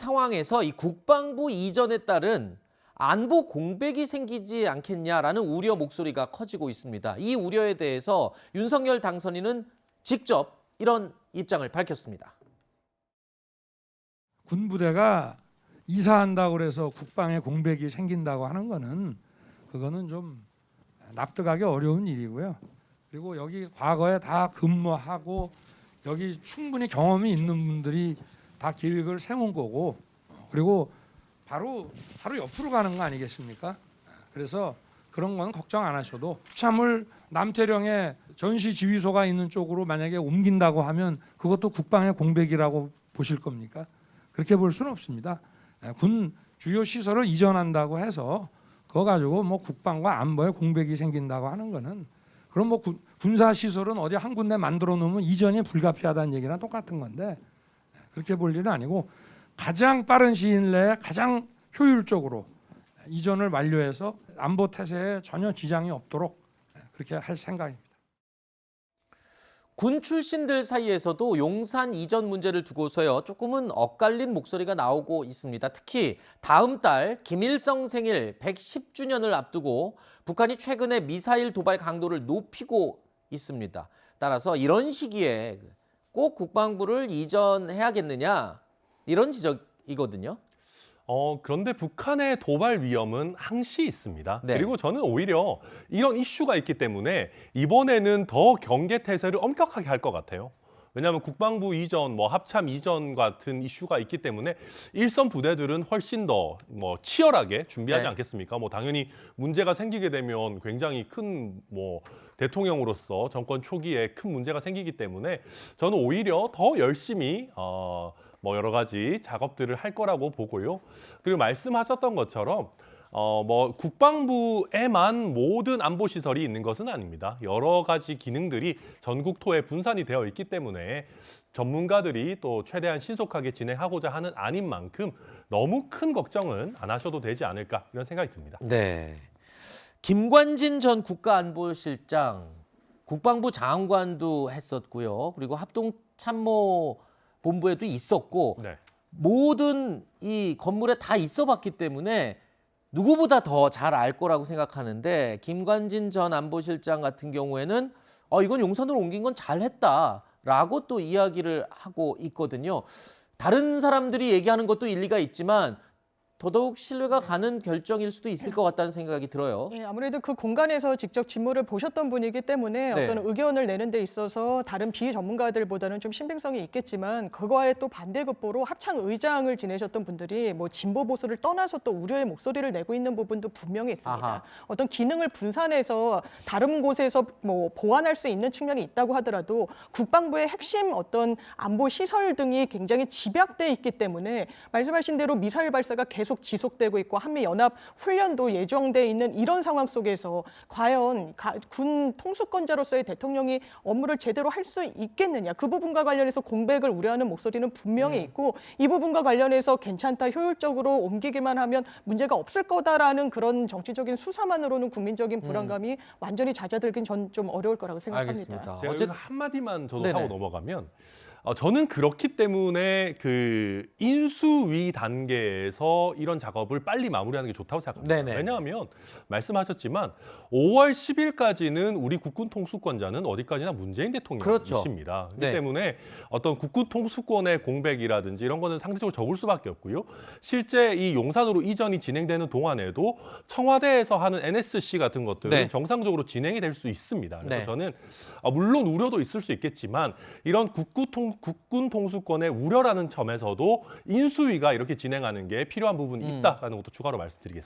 상황에서 이 국방부 이전에 따른 안보 공백이 생기지 않겠냐라는 우려 목소리가 커지고 있습니다. 이 우려에 대해서 윤석열 당선인은 직접 이런 입장을 밝혔습니다. 군부대가 이사한다고 해서 국방에 공백이 생긴다고 하는 거는 그거는 좀 납득하기 어려운 일이고요. 그리고 여기 과거에 다 근무하고 여기 충분히 경험이 있는 분들이 다 계획을 세운 거고, 그리고 바로 옆으로 가는 거 아니겠습니까? 그래서 그런 건 걱정 안 하셔도, 참을 남태령에 전시지휘소가 있는 쪽으로 만약에 옮긴다고 하면 그것도 국방의 공백이라고 보실 겁니까? 그렇게 볼 수는 없습니다. 군 주요 시설을 이전한다고 해서 그거 가지고 뭐 국방과 안보에 공백이 생긴다고 하는 거는, 그럼 뭐 군사 시설은 어디 한 군데 만들어 놓으면 이전이 불가피하다는 얘기랑 똑같은 건데, 그렇게 볼 일은 아니고 가장 빠른 시일 내에 가장 효율적으로 이전을 완료해서 안보 태세에 전혀 지장이 없도록 그렇게 할 생각입니다. 군 출신들 사이에서도 용산 이전 문제를 두고서요, 조금은 엇갈린 목소리가 나오고 있습니다. 특히 다음 달 김일성 생일 110주년을 앞두고 북한이 최근에 미사일 도발 강도를 높이고 있습니다. 따라서 이런 시기에 꼭 국방부를 이전해야겠느냐, 이런 지적이거든요. 그런데 북한의 도발 위험은 항시 있습니다. 네. 그리고 저는 오히려 이런 이슈가 있기 때문에 이번에는 더 경계 태세를 엄격하게 할 것 같아요. 왜냐하면 국방부 이전, 합참 이전 같은 이슈가 있기 때문에 일선 부대들은 훨씬 더 치열하게 준비하지 네. 않겠습니까? 당연히 문제가 생기게 되면 굉장히 큰 대통령으로서 정권 초기에 큰 문제가 생기기 때문에 저는 오히려 더 열심히 여러 가지 작업들을 할 거라고 보고요. 그리고 말씀하셨던 것처럼 국방부에만 모든 안보 시설이 있는 것은 아닙니다. 여러 가지 기능들이 전국토에 분산이 되어 있기 때문에 전문가들이 또 최대한 신속하게 진행하고자 하는 안인 만큼 너무 큰 걱정은 안 하셔도 되지 않을까, 이런 생각이 듭니다. 네. 김관진 전 국가안보실장, 국방부 장관도 했었고요. 그리고 합동참모본부에도 있었고, 네. 모든 이 건물에 다 있어봤기 때문에 누구보다 더 잘 알 거라고 생각하는데, 김관진 전 안보실장 같은 경우에는 이건 용산으로 옮긴 건 잘했다라고 또 이야기를 하고 있거든요. 다른 사람들이 얘기하는 것도 일리가 있지만 더더욱 신뢰가 가는 결정일 수도 있을 것 같다는 생각이 들어요. 예, 아무래도 그 공간에서 직접 직무를 보셨던 분이기 때문에 네. 어떤 의견을 내는 데 있어서 다른 비전문가들보다는 좀 신빙성이 있겠지만, 그거에 또 반대급부로 합창 의장을 지내셨던 분들이 진보 보수를 떠나서 또 우려의 목소리를 내고 있는 부분도 분명히 있습니다. 아하. 어떤 기능을 분산해서 다른 곳에서 보완할 수 있는 측면이 있다고 하더라도 국방부의 핵심 어떤 안보 시설 등이 굉장히 집약돼 있기 때문에, 말씀하신 대로 미사일 발사가 계속 지속되고 있고 한미연합 훈련도 예정돼 있는 이런 상황 속에서 과연 군 통수권자로서의 대통령이 업무를 제대로 할 수 있겠느냐, 그 부분과 관련해서 공백을 우려하는 목소리는 분명히 있고, 이 부분과 관련해서 괜찮다, 효율적으로 옮기기만 하면 문제가 없을 거다라는 그런 정치적인 수사만으로는 국민적인 불안감이 완전히 잦아들긴 전 좀 어려울 거라고 생각합니다. 알겠습니다. 제가 여기서 한마디만 저도 네네. 하고 넘어가면, 저는 그렇기 때문에 그 인수위 단계에서 이런 작업을 빨리 마무리하는 게 좋다고 생각합니다. 네네. 왜냐하면 말씀하셨지만 5월 10일까지는 우리 국군 통수권자는 어디까지나 문재인 대통령이십니다. 그렇기 네. 때문에 어떤 국군 통수권의 공백이라든지 이런 거는 상대적으로 적을 수밖에 없고요. 실제 이 용산으로 이전이 진행되는 동안에도 청와대에서 하는 NSC 같은 것들은 네. 정상적으로 진행이 될 수 있습니다. 그래서 네. 저는 물론 우려도 있을 수 있겠지만 이런 국군 통수권의 우려라는 점에서도 인수위가 이렇게 진행하는 게 필요한 부분이 있다라는 것도 추가로 말씀드리겠습니다.